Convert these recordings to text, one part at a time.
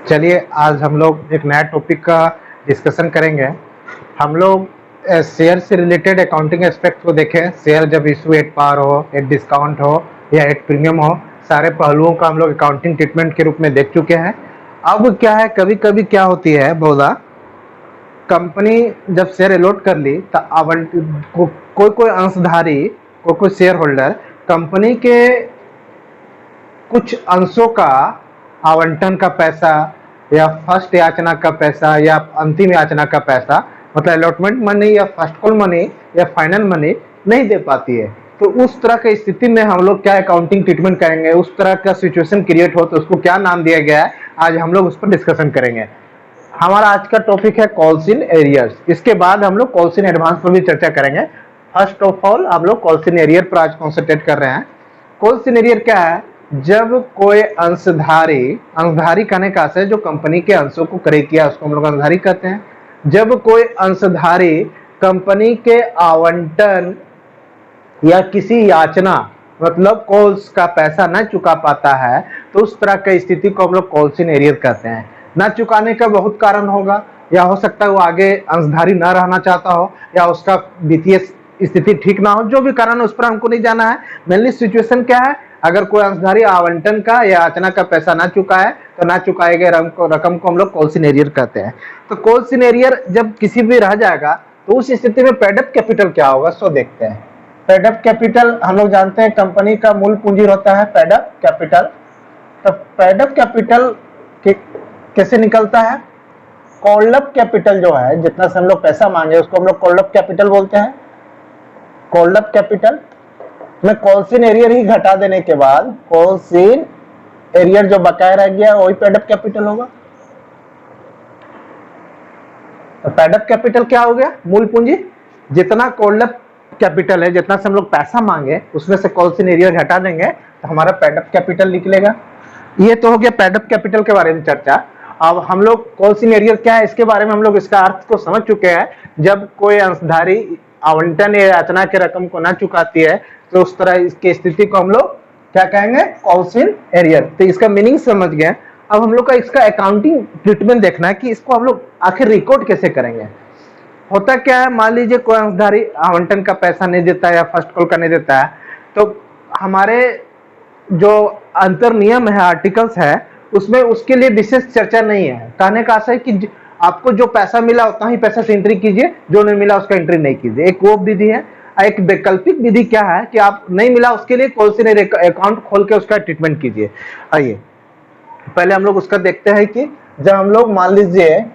चलिए आज हम लोग एक नया टॉपिक का डिस्कशन करेंगे। हम लोग शेयर से रिलेटेड अकाउंटिंग एस्पेक्ट को देखें। शेयर जब इशू एट पार हो, एट डिस्काउंट हो या एट प्रीमियम हो, सारे पहलुओं का हम लोग अकाउंटिंग ट्रीटमेंट के रूप में देख चुके हैं। अब क्या है, कभी कभी क्या होती है बहुधा, कंपनी जब शेयर अलॉट कर ली तो कोई कोई अंशधारी, कोई कोई शेयर होल्डर कंपनी के कुछ अंशों का आवंटन का पैसा या फर्स्ट याचना का पैसा या अंतिम याचना का पैसा, मतलब अलॉटमेंट मनी या फर्स्ट कॉल मनी या फाइनल मनी नहीं दे पाती है। तो उस तरह की स्थिति में हम लोग क्या अकाउंटिंग ट्रीटमेंट करेंगे, उस तरह का सिचुएशन क्रिएट हो तो उसको क्या नाम दिया गया है, आज हम लोग उस पर डिस्कशन करेंगे। हमारा आज का टॉपिक है कॉल्स इन एरियर्स। इसके बाद हम लोग कॉल्स इन एडवांस पर भी चर्चा करेंगे। फर्स्ट ऑफ ऑल हम लोग कॉल्स इन एरियर पर आज कॉन्सेंट्रेट कर रहे हैं। कॉल्स इन एरियर क्या है? जब कोई अंशधारी, अंशधारी कहने का है जो कंपनी के अंशों को क्रय किया उसको हम लोग अंशधारी कहते हैं। जब कोई अंशधारी कंपनी के आवंटन या किसी याचना, मतलब कॉल्स का पैसा न चुका पाता है, तो उस तरह की स्थिति को हम लोग कॉल्स इन एरियर कहते हैं। न चुकाने का बहुत कारण होगा, या हो सकता है वो आगे अंशधारी न रहना चाहता हो, या उसका वित्तीय स्थिति ठीक ना हो, जो भी कारण है उस पर हमको नहीं जाना है। मेनली सिचुएशन क्या है, अगर कोई अंशधारी आवंटन का या याचना का पैसा ना चुका है तो ना चुकाए गए रकम को हम लोग कॉल्स इन एरियर कहते हैं। तो कॉल्स इन एरियर जब किसी भी रह जाएगा तो उस स्थिति में पेड अप कैपिटल क्या होगा सो देखते हैं। पेड अप कैपिटल हम लोग जानते हैं कंपनी का मूल पूंजी होता है पेड अप कैपिटल। तो पेड अप कैपिटल कैसे निकलता है? कॉल्ड अप कैपिटल जो है, जितना से हम लोग पैसा मांगे उसको हम लोग कॉल्ड अप कैपिटल बोलते हैं। कॉल्ड अप कैपिटल में कॉल्स इन एरियर ही घटा देने के बाद कॉल्स इन एरियर जो बकाया रह गया वही पेड अप कैपिटल होगा। तो पेड अप कैपिटल क्या हो गया? मूल पूंजी। जितना कॉल्ड अप कैपिटल है, जितना से हम लोग पैसा मांगे उसमें से कॉल्स इन एरियर घटा देंगे तो हमारा पेड अप कैपिटल निकलेगा। ये तो हो गया पेड अप कैपिटल के बारे में चर्चा। अब हम लोग कॉल्स इन एरियर क्या है इसके बारे में हम लोग इसका अर्थ को समझ चुके हैं। जब कोई अंशधारी आवंटन या याचना की रकम को ना चुकाती है तो उस तरह इसकी स्थिति को हम लोग क्या कहेंगे? Calls in arrear. तो इसका मीनिंग समझ गए। अब हम लोग का इसका अकाउंटिंग ट्रीटमेंट देखना है कि इसको हम लोग आखिर रिकॉर्ड कैसे करेंगे। होता क्या है, मान लीजिए कोई अंशधारी आवंटन का पैसा नहीं देता है या फर्स्ट कॉल का नहीं देता है, तो हमारे जो अंतर नियम है, आर्टिकल्स है, उसमें उसके लिए विशेष चर्चा नहीं है। कहने का आशय है कि आपको जो पैसा मिला उतना ही पैसा से एंट्री कीजिए, जो नहीं मिला उसका एंट्री नहीं कीजिए। एक वो विधि है। एक वैकल्पिक विधि क्या है कि आप नहीं मिला उसके लिए कॉल्स इन अकाउंट खोल के उसका ट्रीटमेंट कीजिए। आइए पहले हम लोग उसका देखते हैं कि जब हम लोग मान लीजिए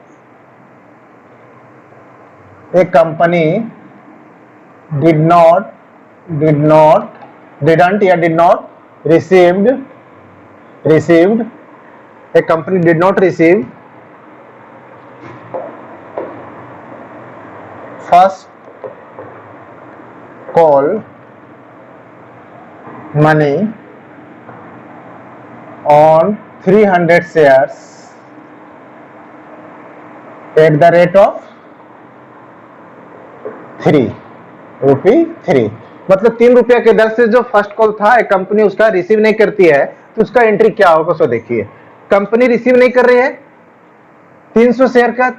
एक company a company did not receive first call money on 300 shares at the rate of 3 रुपये। मतलब 3 रुपया के दर से जो फर्स्ट कॉल था एक कंपनी उसका रिसीव नहीं करती है तो उसका एंट्री क्या होगा सो देखिए। कंपनी रिसीव नहीं कर रही है 300 शेयर का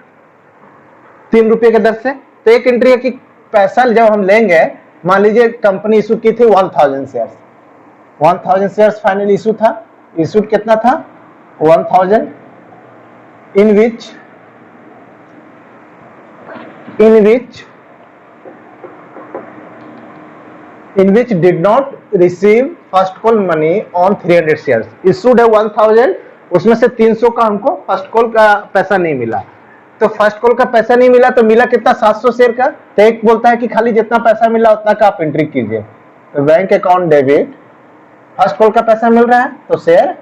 3 रुपये के दर से, तो एक एंट्री है कि पैसा जब हम लेंगे, मान लीजिए कंपनी इशू की थी 1000 शेयर्स, 1000 शेयर्स फाइनल इशू था। इशू कितना था? 1000, इन which did not receive first call money on 300 shares। issued है 1000, उसमें से 300 का हमको फर्स्ट कॉल का पैसा नहीं मिला। तो फर्स्ट कॉल का पैसा नहीं मिला तो मिला कितना? 700 शेयर का। तो एक बोलता है कि खाली जितना पैसा मिला उतना का आप एंट्री कीजिए। तो bank account debit, first call का पैसा मिल रहा है तो शेयर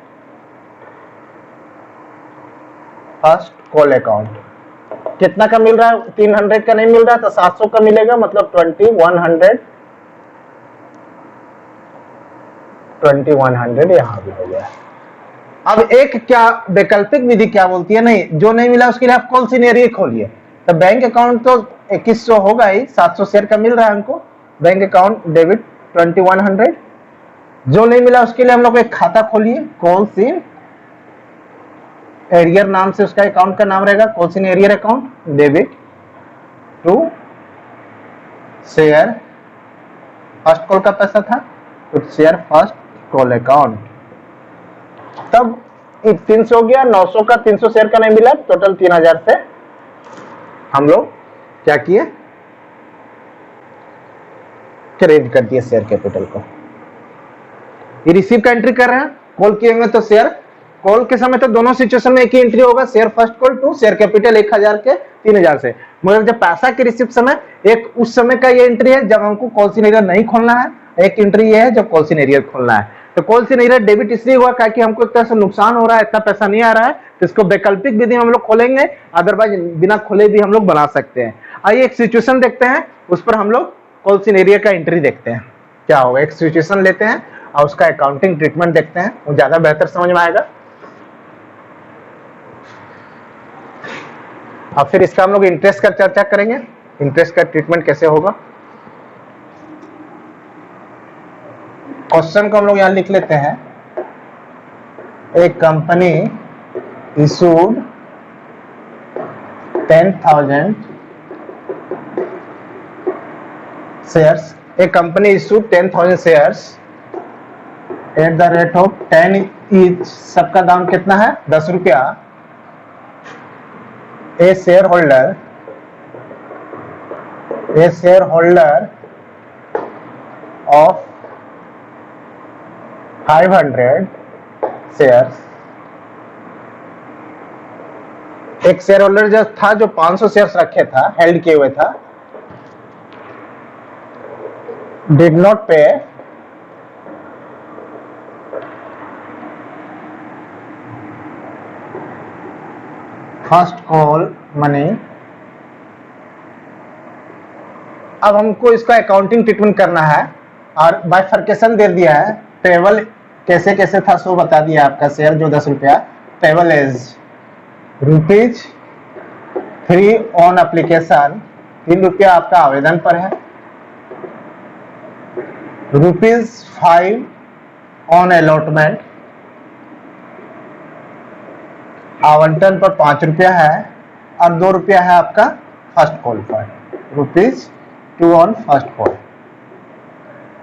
फर्स्ट कॉल अकाउंट। कितना का मिल रहा है? 300 का नहीं मिल रहा तो 700 का मिलेगा, मतलब 2100 यहाँ भी हो गया। अब एक क्या वैकल्पिक विधि क्या बोलती है? नहीं, जो नहीं मिला उसके लिए आप कॉल्स इन एरियर खोलिए। तो बैंक अकाउंट तो 2100 होगा ही, 700 शेयर का मिल रहा है हमको, बैंक अकाउंट डेबिट 2100। जो नहीं मिला उसके लिए हम लोग एक खाता खोलिए, कॉल्स इन एरियर नाम से उसका अकाउंट का नाम रहेगा, calls in arrear account, debit to share first call का पैसा था तो शेयर फर्स्ट कॉल अकाउंट। तब 300 हो गया, 900 का 300 शेयर का नहीं मिला, टोटल 3000 से हम लोग क्या किए, क्रेडिट कर दिए शेयर कैपिटल को। ये रिसीव का एंट्री कर रहे हैं, कॉल किए होंगे तो शेयर कॉल के समय तो दोनों सिचुएशन में एक ही एंट्री होगा, share first call to share capital 1000 के 3000 से, मगर जब पैसा के रिसीव समय एक उस समय का ये एंट्री है जब हमको कॉल इन एरियर नहीं खोलना है, एक एंट्री ये है जब कॉल इन एरियर खोलना है। तो कॉल इन एरियर डेबिट इसलिए हुआ कि हमको एक तरह से नुकसान हो रहा है, इतना पैसा नहीं आ रहा है, तो इसको वैकल्पिक विधि हम लोग खोलेंगे, अदरवाइज बिना खोले भी हम लोग बना सकते हैं। आइए एक सिचुएशन देखते हैं, उस पर हम लोग कॉल इन एरियर का एंट्री देखते हैं क्या होगा। एक सिचुएशन लेते हैं और उसका अकाउंटिंग ट्रीटमेंट देखते हैं, वो ज्यादा बेहतर समझ में आएगा। अब फिर इसका हम लोग इंटरेस्ट का चर्चा करेंगे, इंटरेस्ट का ट्रीटमेंट कैसे होगा। क्वेश्चन को हम लोग यहां लिख लेते हैं, एक कंपनी इशूड 10,000 शेयर्स, एक company issued 10,000 shares at the rate of 10 each, सबका दाम कितना है 10 रुपया। A shareholder of 500 shares, एक शेयर होल्डर जो था जो 500 शेयर्स रखे था, हेल्ड किए हुए था, डिड नॉट पे फर्स्ट कॉल मनी। अब हमको इसका अकाउंटिंग ट्रीटमेंट करना है और बाइफर्केशन दे दिया है, पेबल कैसे कैसे था सो बता दिया, आपका शेयर जो 10 रुपया, पेबल एज ₹3 ऑन एप्लीकेशन, 3 रुपया आपका आवेदन पर है, ₹5 ऑन अलॉटमेंट, आवंटन पर 5 रुपया है, और 2 रुपया है आपका फर्स्ट कॉल पर, ₹2 ऑन फर्स्ट कॉल।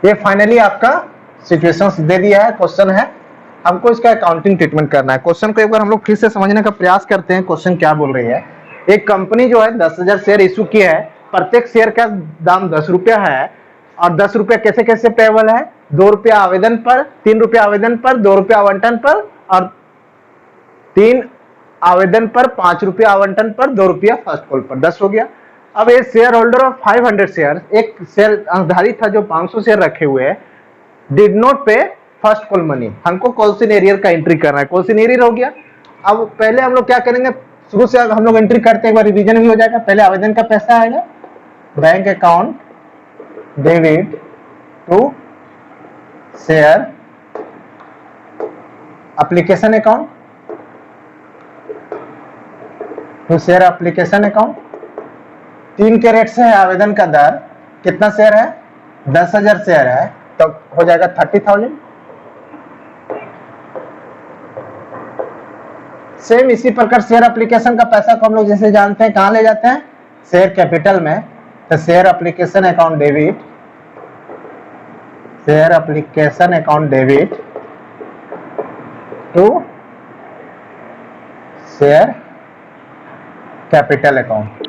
ये फाइनली आपका सिचुएशंस दे दिया है, क्वेश्चन है, हमको इसका अकाउंटिंग ट्रीटमेंट करना है। क्वेश्चन को एक बार हम लोग फिर से समझने का प्रयास करते हैं, क्वेश्चन क्या बोल रही है। एक कंपनी जो है 10,000 शेयर इशू किया है, प्रत्येक शेयर का दाम 10 रुपया है, और 10 रुपया कैसे कैसे पेबल है, 2 रुपया आवेदन पर, 3 रुपया आवेदन पर, 2 रुपया आवंटन पर, और 3 आवेदन पर, 5 रुपया आवंटन पर, 2 रुपया फर्स्ट कॉल पर, 10 हो गया। अब एक शेयर होल्डर ऑफ 500 शेयर, एक शेयर अंशधारी था जो 500 शेयर रखे हुए हैं, डिड नॉट पे फर्स्ट कॉल मनी, हमको कॉल इन एरियर का एंट्री करना है, कॉल इन एरियर हो गया। अब पहले हम लोग क्या करेंगे, शुरू से हम लोग एंट्री करते हैं, एक बार रिवीजन भी हो जाएगा। पहले आवेदन का पैसा आएगा, bank account debit to share application account, to share application account, 3 के रेट से है आवेदन का दर, कितना शेयर है 10,000 शेयर है, तो हो जाएगा 30,000। सेम इसी प्रकार शेयर एप्लीकेशन का पैसा को हम लोग जैसे जानते हैं कहां ले जाते हैं, शेयर कैपिटल में, तो share application account debit, share application account debit to share capital account.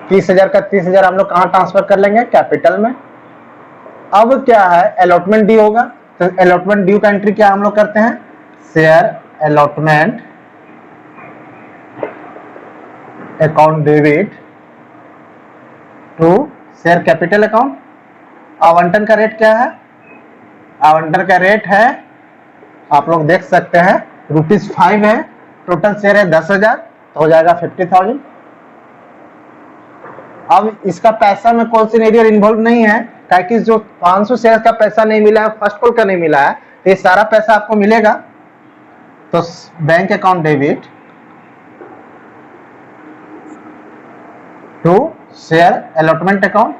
30,000 का 30,000 हम लोग कहां ट्रांसफर कर लेंगे, कैपिटल में। अब क्या है, अलॉटमेंट ड्यू होगा, तो अलॉटमेंट ड्यू का एंट्री क्या हम लोग करते हैं, share allotment account debit to share capital account. आवंटन का रेट क्या है, आवंटन का रेट है आप लोग देख सकते हैं ₹5 है, टोटल शेयर है 10,000, तो हो जाएगा 50,000। अब इसका पैसा में कॉल इन एरियर इन्वॉल्व नहीं है, ताकि जो 500 शेयर का पैसा नहीं मिला है, फर्स्ट कॉल का नहीं मिला है, तो ये सारा पैसा आपको मिलेगा। तो bank account debit to share allotment account,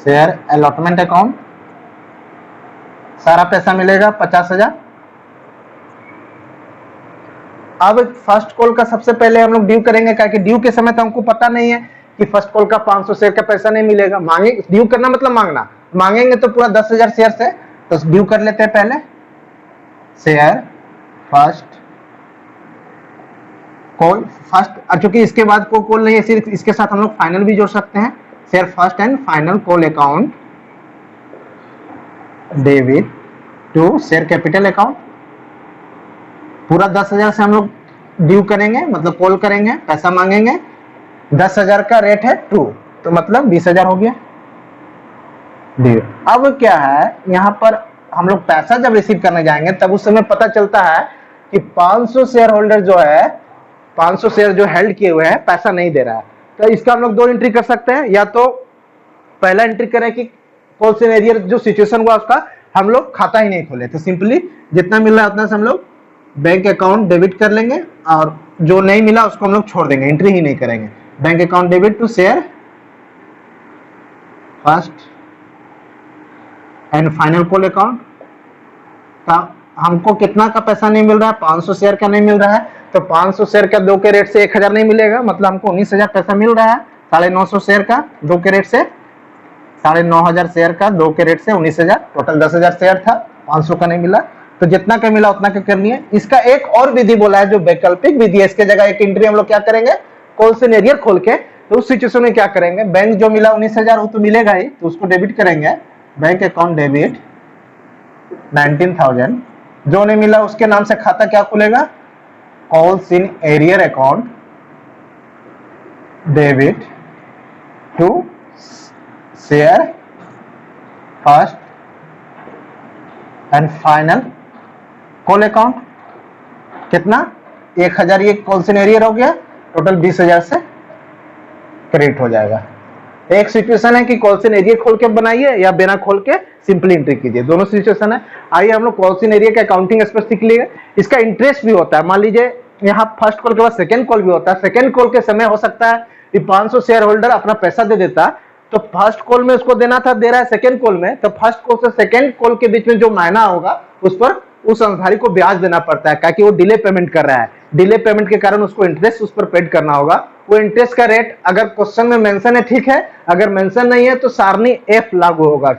share allotment account, सारा पैसा मिलेगा 50,000। अब फर्स्ट कॉल का सबसे पहले हम लोग ड्यू करेंगे, क्या कि ड्यू के समय तो हमको पता नहीं है कि फर्स्ट कॉल का 500 शेयर का पैसा नहीं मिलेगा। मांगे, ड्यू करना मतलब मांगना, मांगेंगे तो पूरा 10,000 शेयर से, तो ड्यू कर लेते हैं पहले शेयर फर्स्ट कॉल फर्स्ट, चूंकि इसके बाद को कॉल नहीं है, सिर्फ इसके साथ हम लोग फाइनल भी जोड़ सकते हैं, share first and final call account debit to share capital account. पूरा 10,000 से हम लोग ड्यू करेंगे, मतलब कॉल करेंगे, पैसा मांगेंगे, 10,000 का रेट है 2, तो मतलब 20,000 हो गया ड्यू। अब क्या है, यहाँ पर हम लोग पैसा जब रिसीव करने जाएंगे तब उस समय पता चलता है कि 500 शेयर होल्डर जो है, 500 शेयर जो हेल्ड किए हुए हैं, पैसा नहीं दे रहा है। तो इसका हम लोग 2 एंट्री कर सकते हैं, या तो पहला एंट्री करें कि कॉल सिनेरियो जो सिचुएशन हुआ उसका हम लोग खाता ही नहीं खोले, तो सिंपली जितना मिल रहा है उतना से हम लोग बैंक अकाउंट डेबिट कर लेंगे, और जो नहीं मिला उसको हम लोग छोड़ देंगे, एंट्री ही नहीं करेंगे। Bank account debit to share first and final call account का हमको कितना का पैसा नहीं मिल रहा है, 500 शेयर का नहीं मिल रहा है, तो 500 शेयर का 2 के रेट से 1,000 नहीं मिलेगा, मतलब हमको 19,000 पैसा मिल रहा है। 950 शेयर का 2 के रेट से 9,500 शेयर का 2 के रेट से 19,000, टोटल 10,000 शेयर था, 500 का नहीं मिला, तो जितना का मिला उतना का करनी है। इसका एक और विधि बोला है जो वैकल्पिक विधि है, इसके जगह एक एंट्री हम लोग क्या करेंगे, कॉल सिनेरियो खोल के, तो उस सिचुएशन में क्या करेंगे, बैंक जो मिला 19,000 वो तो मिलेगा ही, तो उसको डेबिट करेंगे, बैंक अकाउंट डेबिट 19,000। जो नहीं मिला उसके नाम से खाता क्या खुलेगा, calls in arrear account debit to share first and final call account. कितना, 1,000 ये कॉल सिनेरियर हो गया, टोटल 20,000 से क्रेडिट हो जाएगा। एक सिचुएशन है कि कॉल सिनेरियो खोल के बनाइए या बिना खोल के सिंपली एंट्री कीजिए, दोनों सिचुएशन है। आइए हम लोग कॉल सिनेरियो का अकाउंटिंग एस्पेक्ट सीख लिए। इसका इंटरेस्ट भी होता है, मान लीजिए यहाँ फर्स्ट कॉल के बाद सेकंड कॉल भी होता है। सेकंड कॉल के समय हो सकता है कि 500 शेयर होल्डर अपना पैसा दे देता, तो फर्स्ट कॉल में उसको देना था, दे रहा है सेकंड कॉल में, तो फर्स्ट कॉल से सेकंड कॉल के बीच में जो महीना होगा उस पर उस अंशधारी को ब्याज देना पड़ता है, क्योंकि वो डिले पेमेंट कर रहा है। डिले पेमेंट के कारण उसको इंटरेस्ट उस पर पेड करना होगा। वो इंटरेस्ट का रेट अगर क्वेश्चन में मेंशन है ठीक है, अगर मेंशन नहीं है तो सारणी F लागू होगा,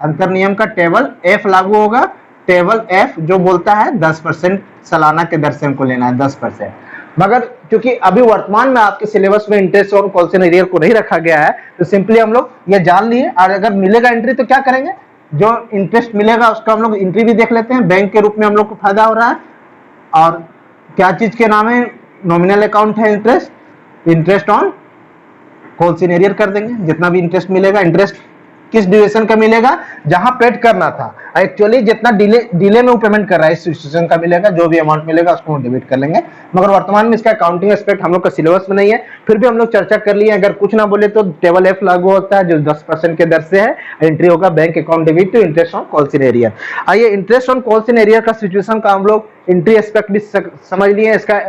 अंतर नियम का टेबल F लागू होगा। टेबल F जो बोलता है 10% सालाना के दर से हमको लेना है 10%, मगर क्योंकि अभी वर्तमान में आपके सिलेबस में इंटरेस्ट और कॉल सिनेरियो को नहीं रखा गया है, तो सिंपली हम लोग ये जान लिए। और अगर मिलेगा एंट्री तो क्या करेंगे, जो इंटरेस्ट मिलेगा उसका हम लोग एंट्री भी देख लेते हैं, बैंक के रूप में हम लोग को फायदा हो रहा है। और क्या चीज के नाम है, नॉमिनल अकाउंट है interest, interest on call scenario कर देंगे। जितना भी इंटरेस्ट मिलेगा, इंटरेस्ट किस ड्यूरेशन का मिलेगा, जहां पेड करना था, एक्चुअली जितना डिले में वो पेमेंट कर रहा है इस सिचुएशन का मिलेगा, जो भी अमाउंट मिलेगा उसको हम डेबिट कर लेंगे। मगर वर्तमान में इसका अकाउंटिंग एस्पेक्ट हम लोग का सिलेबस में नहीं है, फिर भी हम लोग चर्चा कर लिए। अगर कुछ ना बोले तो टेबल F लागू होता है जो 10% के दर से है, एंट्री होगा bank account debit to interest on call scenario. आइए इंटरेस्ट ऑन कॉल सिनेरियो का सिचुएशन का हम लोग एंट्री एस्पेक्ट भी समझ लिए, इसका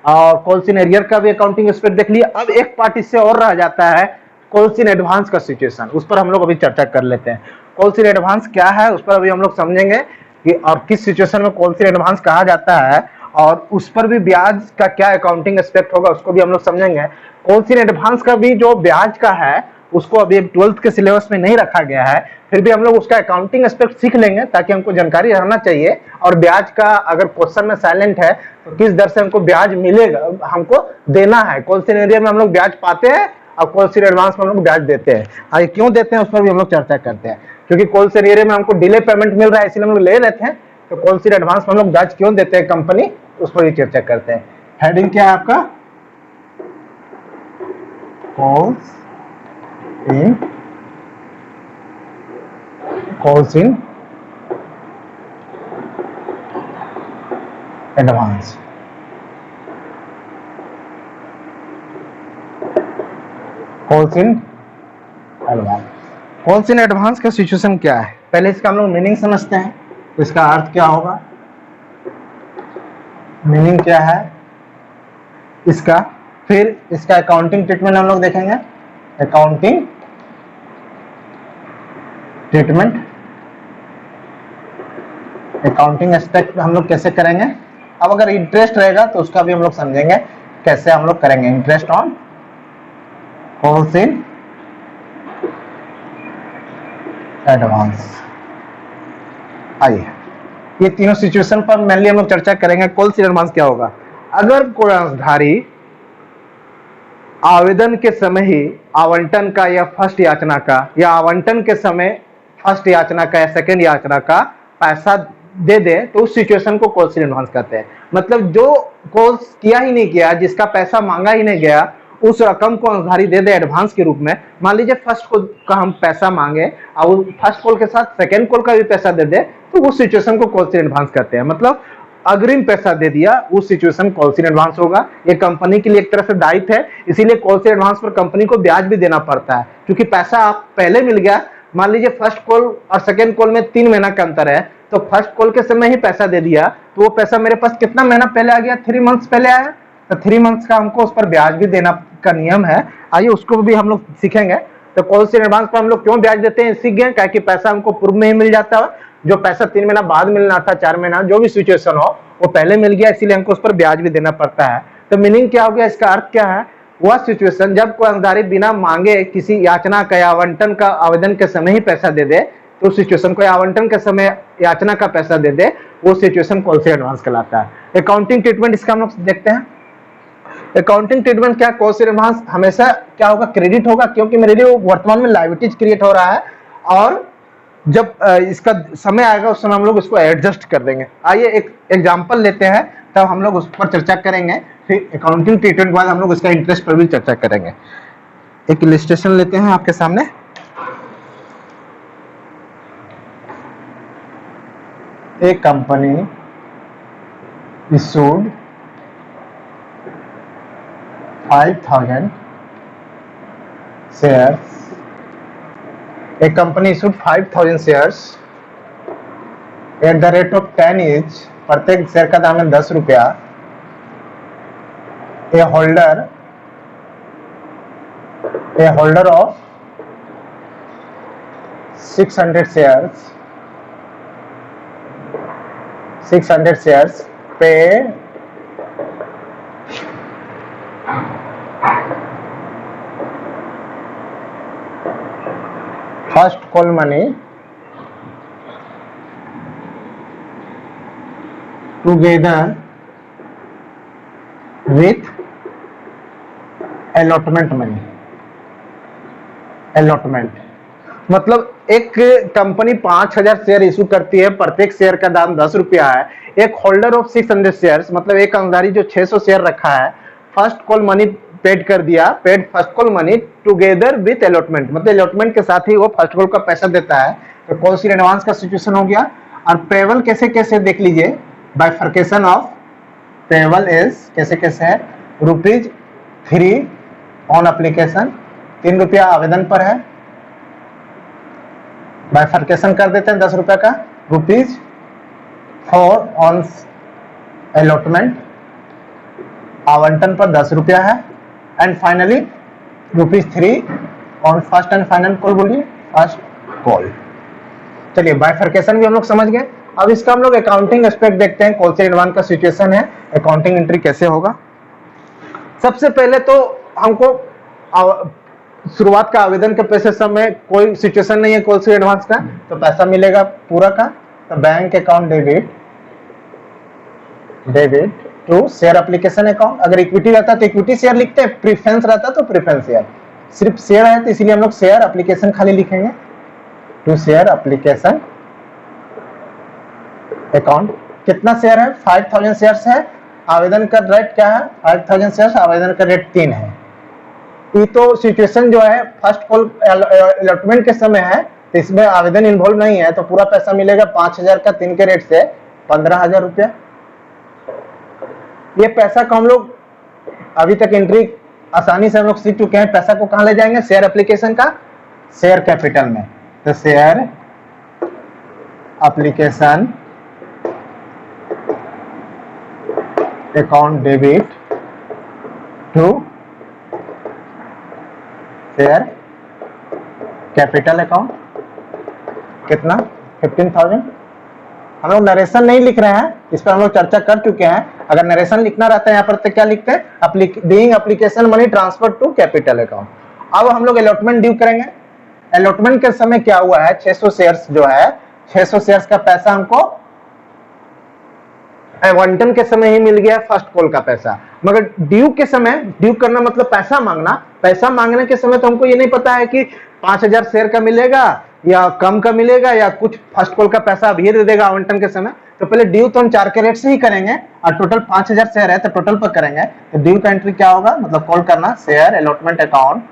कॉल सिनेरियो का भी अकाउंटिंग एस्पेक्ट देख लिया। अब एक पार्ट इससे और रह जाता है, कॉल्स इन एडवांस का सिचुएशन, उस पर हम लोग अभी चर्चा कर लेते हैं। कॉल्स इन एडवांस क्या है उस पर अभी हम लोग समझेंगे कि और किस सिचुएशन में कॉल्स इन एडवांस कहा जाता है, और उस पर भी ब्याज का क्या अकाउंटिंग एस्पेक्ट होगा उसको भी हम लोग समझेंगे। कॉल्स इन एडवांस का भी जो ब्याज का है उसको अभी 12th के सिलेबस में नहीं रखा गया है, फिर भी हम लोग उसका अकाउंटिंग एस्पेक्ट सीख लेंगे ताकि हमको जानकारी रहना चाहिए। और ब्याज का अगर क्वेश्चन में साइलेंट है तो किस दर से हमको ब्याज मिलेगा, हमको देना है। कॉल सिनेरियो में हम लोग ब्याज पाते हैं और कॉल सिनेरियो एडवांस में हम लोग ब्याज देते हैं, और क्यों देते हैं उस पर भी हम लोग चर्चा करते हैं। क्योंकि कॉल सिनेरियो में हमको डिले पेमेंट मिल रहा है इसलिए हम लोग ले लेते हैं, तो कॉल सिनेरियो एडवांस में हम लोग ब्याज क्यों देते हैं कंपनी, उस पर भी चर्चा करते हैं। हेडिंग क्या है आपका, calls in advance. Calls in advance, calls in advance का सिचुएशन क्या है, पहले इसका हम लोग मीनिंग समझते हैं। तो इसका अर्थ क्या होगा, मीनिंग क्या है इसका, फिर इसका अकाउंटिंग ट्रीटमेंट हम लोग देखेंगे। अकाउंटिंग ट्रीटमेंट, अकाउंटिंग एस्पेक्ट हम लोग कैसे करेंगे, अब अगर इंटरेस्ट रहेगा तो उसका भी हम लोग समझेंगे कैसे हम लोग करेंगे। Interest on calls in advance. आइए ये तीनों सिचुएशन पर मेनली हम लोग चर्चा करेंगे। कॉल्स इन एडवांस क्या होगा? अगर कोई अंशधारी आवेदन के समय ही आवंटन का या फर्स्ट याचना का, या आवंटन के समय फर्स्ट याचना का या सेकंड याचना का पैसा दे दे, तो उस सिचुएशन को कॉल्स इन एडवांस कहते हैं। मतलब जो कॉल्स किया ही नहीं गया, जिसका पैसा मांगा ही नहीं गया, उस रकम को अंशधारी दे दे एडवांस के रूप में। मान लीजिए फर्स्ट कॉल का हम पैसा मांगे और फर्स्ट कॉल के साथ सेकंड कॉल का भी पैसा दे दे, तो उस सिचुएशन को कॉल्स इन एडवांस कहते हैं। मतलब अग्रिम पैसा दे दिया, उस सिचुएशन कॉल्स इन एडवांस होगा। ये कंपनी के लिए एक तरह से दायित्व है, इसीलिए कॉल्स इन एडवांस पर कंपनी को ब्याज भी देना पड़ता है, क्योंकि पैसा आप पहले मिल गया। मान लीजिए फर्स्ट कॉल और सेकंड कॉल में 3 महीना का अंतर है, तो फर्स्ट कॉल के समय ही पैसा दे दिया, तो वो पैसा मेरे पास कितना महीना पहले आ गया? 3 मंथ्स पहले आया, तो 3 मंथ्स का हमको उस पर ब्याज भी देना का नियम है। आइए उसको भी हम लोग सीखेंगे। तो कॉल्स इन एडवांस पर हम लोग क्यों ब्याज देते हैं सीख गए, क्या कि पैसा हमको पूर्व में ही मिल जाता है। जो पैसा 3 महीना बाद मिलना था, 4 महीना, जो भी सिचुएशन हो, वो पहले मिल गया, इसीलिए हमको उस पर ब्याज भी देना पड़ता है। तो मीनिंग क्या हो गया, इसका अर्थ क्या है? वह सिचुएशन जब कोई अंशधारी बिना मांगे किसी याचना का या आवंटन का आवेदन के समय ही पैसा दे दे, तो उस सिचुएशन को आवंटन के समय याचना का पैसा दे दे, वो सिचुएशन कॉल्स इन एडवांस कहलाता है। अकाउंटिंग ट्रीटमेंट इसका हम लोग देखते हैं। अकाउंटिंग ट्रीटमेंट क्या? कॉल्स इन एडवांस हमेशा क्या होगा? क्रेडिट होगा, क्योंकि मेरे लिए वर्तमान में लायबिलिटीज क्रिएट हो रहा है, और जब इसका समय आएगा उस समय हम लोग इसको एडजस्ट कर देंगे। आइए एक एग्जांपल लेते हैं, तब हम लोग उस पर चर्चा करेंगे। फिर अकाउंटिंग ट्रीटमेंट के बाद हम लोग इसका इंटरेस्ट पर भी चर्चा करेंगे। एक इलस्ट्रेशन लेते हैं आपके सामने। एक company issued 5,000 shares. A company issued 5,000 shares at the rate of 10 each। प्रत्येक शेयर का दाम है 10 रुपया। A holder of 600 shares pay first call money together with allotment money। allotment मतलब एक कंपनी 5,000 शेयर इशू करती है, प्रत्येक शेयर का दाम 10 रुपया है। एक होल्डर ऑफ 600 शेयर्स, मतलब एक अंशधारी जो 600 शेयर रखा है, फर्स्ट कॉल मनी पेड कर दिया, paid first call money together with allotment, मतलब अलॉटमेंट के साथ ही वो फर्स्ट कॉल का पैसा देता है। तो कॉल्स इन एडवांस का सिचुएशन हो गया। और पेबल कैसे कैसे देख लीजिए, बाइफर्केशन ऑफ पेबल इज कैसे कैसे है, ₹3 ऑन एप्लीकेशन, 3 रुपया आवेदन पर है, बाइफर्केशन कर देते हैं 10 रुपया का, ₹4 ऑन अलॉटमेंट, आवंटन पर 10 रुपया है, and finally ₹3 on first and final call. बोलिए फर्स्ट कॉल। चलिए बाइफर्केशन भी हम लोग समझ गए। अब इसका हम लोग अकाउंटिंग एस्पेक्ट देखते हैं। कॉल्स इन एडवांस का सिचुएशन है, अकाउंटिंग एंट्री कैसे होगा। सबसे पहले तो हमको शुरुआत का आवेदन के पैसे समय कोई सिचुएशन नहीं है कॉल्स इन एडवांस का, तो पैसा मिलेगा पूरा का। तो bank account debit to share application account. अगर इक्विटी रहता तो इक्विटी शेयर लिखते हैं, प्रीफरेंस रहता तो प्रीफरेंस शेयर। सिर्फ शेयर है तो इसीलिए हम लोग शेयर एप्लीकेशन खाली लिखेंगे, टू शेयर एप्लीकेशन अकाउंट। कितना शेयर है? 5,000 शेयर्स है। आवेदन का रेट क्या है? 5,000 शेयर्स, आवेदन का रेट 3 है। ये तो सिचुएशन जो है फर्स्ट कॉल अलॉटमेंट के समय है, तो इसमें आवेदन इन्वॉल्व नहीं है, तो पूरा पैसा मिलेगा 5,000 का 3 के रेट से 15,000 रुपया। ये पैसा को हम लोग अभी तक एंट्री आसानी से हम लोग सीख चुके हैं। पैसा को कहां ले जाएंगे? शेयर एप्लीकेशन का शेयर कैपिटल में। तो share application account debit to share capital account. कितना? 15,000 हम लोग नरेशन नहीं लिख रहे हैं, इस पर हम लोग चर्चा कर चुके हैं। अगर नरेशन लिखना रहता है यहाँ पर तो क्या लिखते हैं, being application money transfer to capital account. अब हम लोग अलॉटमेंट ड्यू करेंगे। अलॉटमेंट के समय क्या हुआ है, 600 शेयर्स जो है, 600 शेयर्स का पैसा हमको आवंटन के समय ही मिल गया, फर्स्ट कॉल का पैसा। मगर ड्यू के समय, ड्यू करना मतलब पैसा मांगना, पैसा मांगने के समय तो हमको ये नहीं पता है कि 5000 शेयर का मिलेगा या कम का मिलेगा या कुछ फर्स्ट कॉल का पैसा अभी दे देगा आवंटन के समय। तो पहले ड्यू तो हम 4 के रेट से ही करेंगे और टोटल 5000 शेयर है तो टोटल पर करेंगे। तो ड्यू का एंट्री क्या होगा, मतलब कॉल करना share allotment account,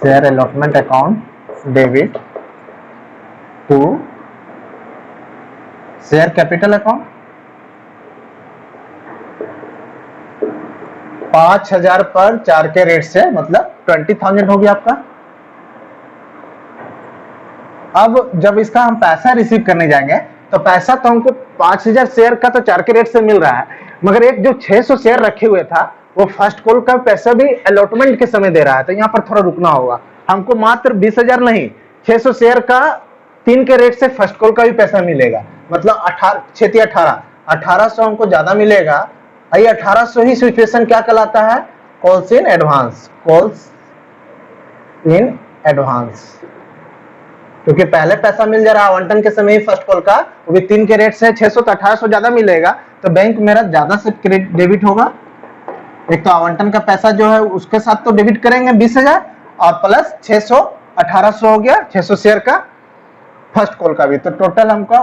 share allotment account debit to share capital account. 5000 पर 4 के रेट से मतलब 20,000 हो गया आपका। अब जब इसका हम पैसा रिसीव करने जाएंगे तो पैसा तो हमको 5000 शेयर का तो 4 के रेट से मिल रहा है, मगर एक जो 600 शेयर रखे हुए था वो फर्स्ट कॉल का पैसा भी अलॉटमेंट के समय दे रहा है। तो यहाँ पर थोड़ा रुकना होगा, हमको मात्र 20,000 नहीं, 600 शेयर का 3 के रेट से फर्स्ट कॉल का भी पैसा मिलेगा, मतलब 1800 हमको ज्यादा मिलेगा। ये 1800 ही सिचुएशन क्या कहलाता है, calls in advance, calls in advance. क्योंकि पहले पैसा मिल जा रहा है आवंटन के समय ही फर्स्ट कॉल का, वो भी 3 के रेट से 600 तो 1800 ज्यादा मिलेगा, तो बैंक मेरा ज्यादा से क्रेडिट डेबिट होगा। एक तो आवंटन का पैसा जो है उसके साथ तो डेबिट करेंगे 20,000 और प्लस 600 1800 हो गया 600 शेयर का फर्स्ट कॉल का भी, तो टोटल हमको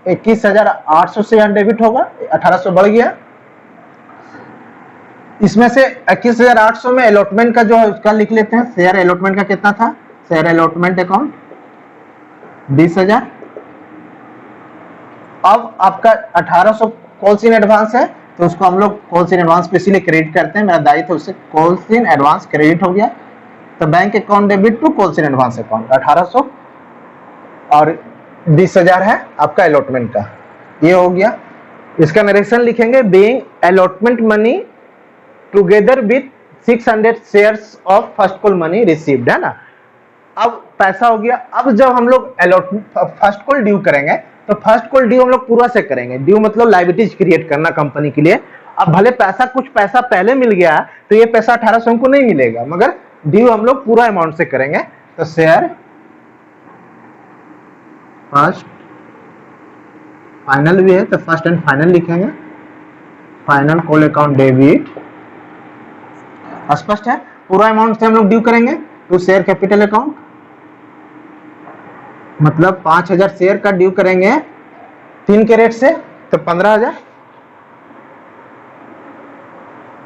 21,800 से यहाँ डेबिट होगा, 1800 बढ़ गया। इसमें से 21,800 में अलॉटमेंट का जो है उसका लिख लेते हैं। शेयर अलॉटमेंट का कितना था, शेयर अलॉटमेंट अकाउंट 20,000। अब आपका 1800 कॉल्स इन एडवांस है तो उसको हम लोग कॉल्स इन एडवांस पे इसीलिए क्रेडिट करते हैं, मेरा दायित्व उससे कॉल्स इन एडवांस क्रेडिट हो गया। तो bank account debit to calls in advance account 1800 और 20,000 है आपका अलॉटमेंट का, ये हो गया। इसका नरेशन लिखेंगे, being allotment money together with 600 shares of first call money received, है ना। अब पैसा हो गया। अब जब हम लोग फर्स्ट कॉल ड्यू करेंगे तो फर्स्ट कॉल ड्यू हम लोग पूरा से करेंगे। ड्यू मतलब लायबिलिटीज क्रिएट करना कंपनी के लिए। अब भले पैसा कुछ पैसा पहले मिल गया तो ये पैसा 1800 हमको नहीं मिलेगा, मगर ड्यू हम लोग पूरा अमाउंट से करेंगे। तो शेयर फर्स्ट फाइनल भी है तो फर्स्ट एंड फाइनल लिखेंगे, फाइनल कॉल अकाउंट डेबिट। स्पष्ट है, पूरा अमाउंट से हम लोग ड्यू करेंगे टू शेयर कैपिटल अकाउंट, मतलब 5000 शेयर का ड्यू करेंगे 3 के रेट से तो 15,000।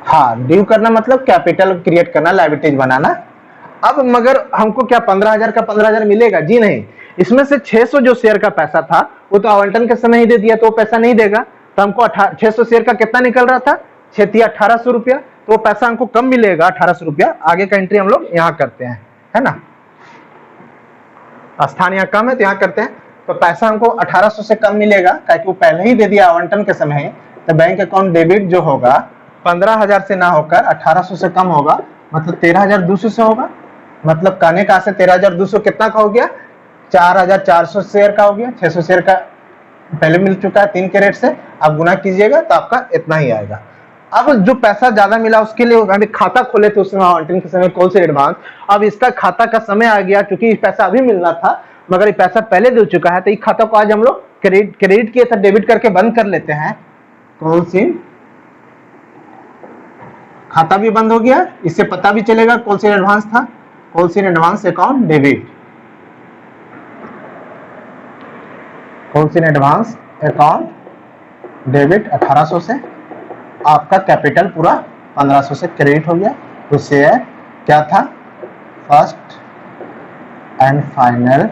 हाँ, ड्यू करना मतलब कैपिटल क्रिएट करना, लायबिलिटीज बनाना। अब मगर हमको क्या 15,000 का 15,000 मिलेगा? जी नहीं, इसमें से 600 जो शेयर का पैसा था वो तो आवंटन के समय ही दे दिया तो वो पैसा नहीं देगा। तो हमको 600 शेयर का कितना निकल रहा था, 1800 रुपया, तो वो पैसा हमको कम मिलेगा 1800 रुपया। आगे का एंट्री हम लोग यहाँ करते हैं, है ना, स्थान यहाँ कम है तो यहाँ करते हैं। तो पैसा हमको 1800 से कम मिलेगा क्योंकि वो पहले ही दे दिया आवंटन के समय ही। तो बैंक अकाउंट डेबिट जो होगा 15,000 से ना होकर 1800 से कम होगा, मतलब 13,200 से होगा। मतलब कहने का से 13,200 कितना का हो गया, 4,400 शेयर का हो गया। 600 शेयर का पहले मिल चुका है 3 के रेट से, आप गुना कीजिएगा तो आपका इतना ही आएगा। अब जो पैसा ज्यादा मिला उसके लिए अभी खाता खोले थे उसमें आवंटन के समय कॉल से एडवांस। अब इसका खाता का समय आ गया क्योंकि पैसा अभी मिलना था मगर ये पैसा पहले दे चुका है, तो ये खाता को आज हम लोग क्रेडिट किए थे, डेबिट करके बंद कर लेते हैं। कॉल से खाता भी बंद हो गया, इससे पता भी चलेगा कॉल से एडवांस था। कॉल से एडवांस अकाउंट डेबिट, कॉल से एडवांस अकाउंट डेबिट 1800 से, आपका कैपिटल पूरा 1500 से क्रेडिट हो गया। तो शेयर क्या था, first and final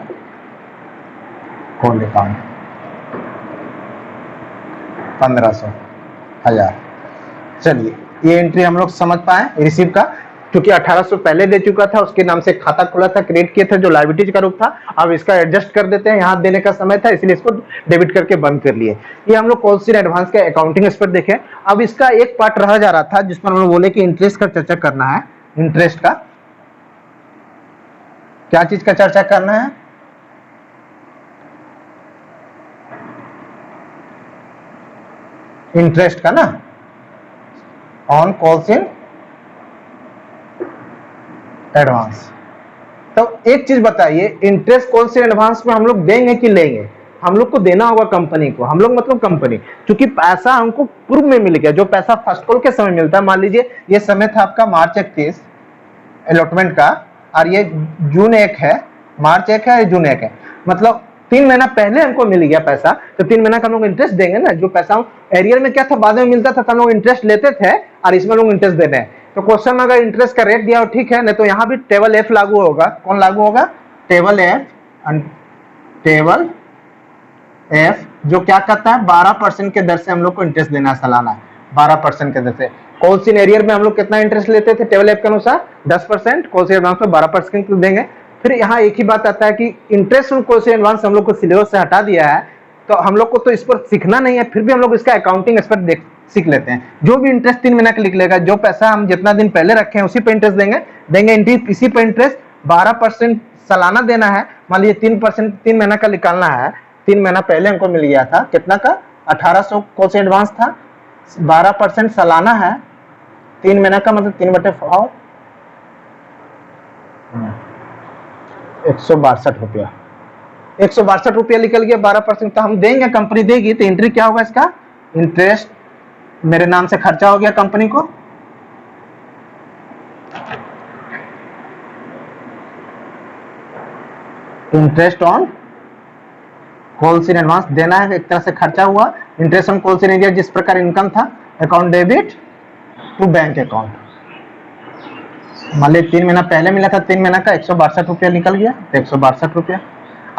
call account 1500 1000। चलिए ये एंट्री हम लोग समझ पाए रिसीव का, क्योंकि 1800 पहले दे चुका था, उसके नाम से खाता खुला था, क्रेडिट किया था, जो लायबिलिटीज का रूप था। अब इसका एडजस्ट कर देते हैं, यहाँ देने का समय था इसलिए इसको डेबिट करके बंद कर लिए। ये हम लोग कॉल्स इन एडवांस का अकाउंटिंग एस्पेक्ट देखें। अब इसका एक पार्ट रह जा रहा था जिस पर हम लोग बोले कि इंटरेस्ट का चर्चा करना है। इंटरेस्ट का क्या चीज का चर्चा करना है, इंटरेस्ट का ना, ऑन कॉल्स इन एडवांस। तो एक चीज बताइए, इंटरेस्ट कॉल्स इन एडवांस में हम लोग देंगे कि लेंगे? हम लोग को देना होगा कंपनी को, हम लोग मतलब कंपनी, क्योंकि पैसा हमको पूर्व में मिल गया। जो पैसा फर्स्ट कॉल के समय मिलता है, मान लीजिए ये समय था आपका मार्च 31 अलॉटमेंट का, और ये जून 1 है, मार्च 1 है, जून 1 है, मतलब 3 महीना पहले हमको मिल गया पैसा, तो 3 महीना का हम लोग इंटरेस्ट देंगे ना। जो पैसा एरियर में क्या था, बाद में मिलता था, तो हम लोग इंटरेस्ट लेते थे, और इसमें लोग इंटरेस्ट देते हैं। तो क्वेश्चन में अगर इंटरेस्ट का रेट दिया हो ठीक है, नहीं तो यहाँ भी टेबल एफ लागू होगा। कौन लागू होगा? Table F. टेबल एफ जो क्या कहता है, 12% के दर से हम लोग को इंटरेस्ट देना है सालाना, 12% के दर से। कॉल्स इन एरियर में हम लोग कितना इंटरेस्ट लेते थे टेबल एफ के अनुसार? 10%। कॉल्स इन एडवांस में 12% देंगे। फिर यहाँ एक ही बात आता है कि interest on calls in advance हम लोग को सिलेबस से हटा दिया है, तो हम लोग को तो इस पर सीखना नहीं है, फिर भी हम लोग इसका अकाउंटिंग एक्सपर्ट सीख लेते हैं। जो भी इंटरेस्ट 3 महीना का लिख लेगा, जो पैसा हम जितना दिन पहले रखे हैं उसी पे इंटरेस्ट देंगे इसी पे इंटरेस्ट 12% सालाना देना है। मान लीजिए 3% 3 महीना का निकालना है, 3 महीना पहले हमको मिल गया था कितना का, 1800 कॉल्स इन एडवांस था, 12% सालाना है, 3 महीना का मतलब 3/4 162 रुपया, 162 रुपया निकल गया। 12% तो हम देंगे, कंपनी देगी, तो एंट्री क्या होगा इसका? इंटरेस्ट मेरे नाम से खर्चा हो गया कंपनी को, interest on calls in advance देना है, एक तरह से खर्चा हुआ। Interest on calls in arrear जिस प्रकार इनकम था, account debit to bank account. मान लीजिए 3 महीना पहले मिला था, 3 महीना का 162 रुपया निकल गया, तो 162 रुपया।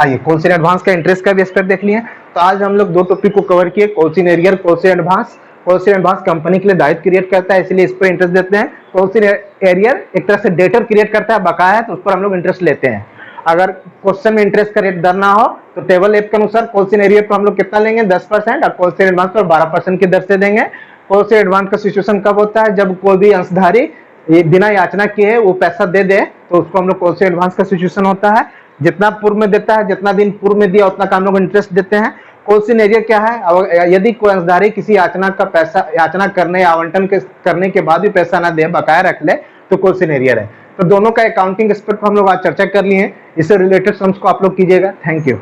आइए कॉल्स इन एडवांस का इंटरेस्ट का भी एस्पेक्ट देख लिए। तो आज हम लोग 2 टॉपिक को कवर किए, calls in arrear, calls in advance. Calls in advance company के लिए दायित्व क्रिएट करता है, इसलिए इस पर इंटरेस्ट देते हैं। कॉल्स इन एरियर एक तरह से डेटर क्रिएट करता है, बकाया है, तो उस पर हम लोग इंटरेस्ट लेते हैं। अगर क्वेश्चन में इंटरेस्ट का रेट दर ना हो, तो टेबल एफ के अनुसार कॉल्स इन एरियर पर हम लोग कितना लेंगे? 10%, और कॉल्स इन एडवांस पर 12% की दर से देंगे। कॉल्स इन एडवांस का सिचुएशन कब होता है? जब कोई भी अंशधारी बिना याचना किए वो पैसा दे दे, तो उसको हम लोग कॉल्स इन एडवांस का सिचुएशन होता है। जितना पूर्व में देता है, जितना दिन पूर्व में दिया, उतना का हम लोग इंटरेस्ट देते हैं। कॉल्स इन एरियर क्या है? यदि कोई अंशधारी किसी याचना का पैसा, याचना करने या आवंटन करने के बाद भी पैसा ना दे, बकाया रख ले, तो कॉल्स इन एरियर है। तो दोनों का अकाउंटिंग एस्पेक्ट हम लोग आज चर्चा कर लिए हैं। इससे रिलेटेड सम्स को आप लोग कीजिएगा। Thank you.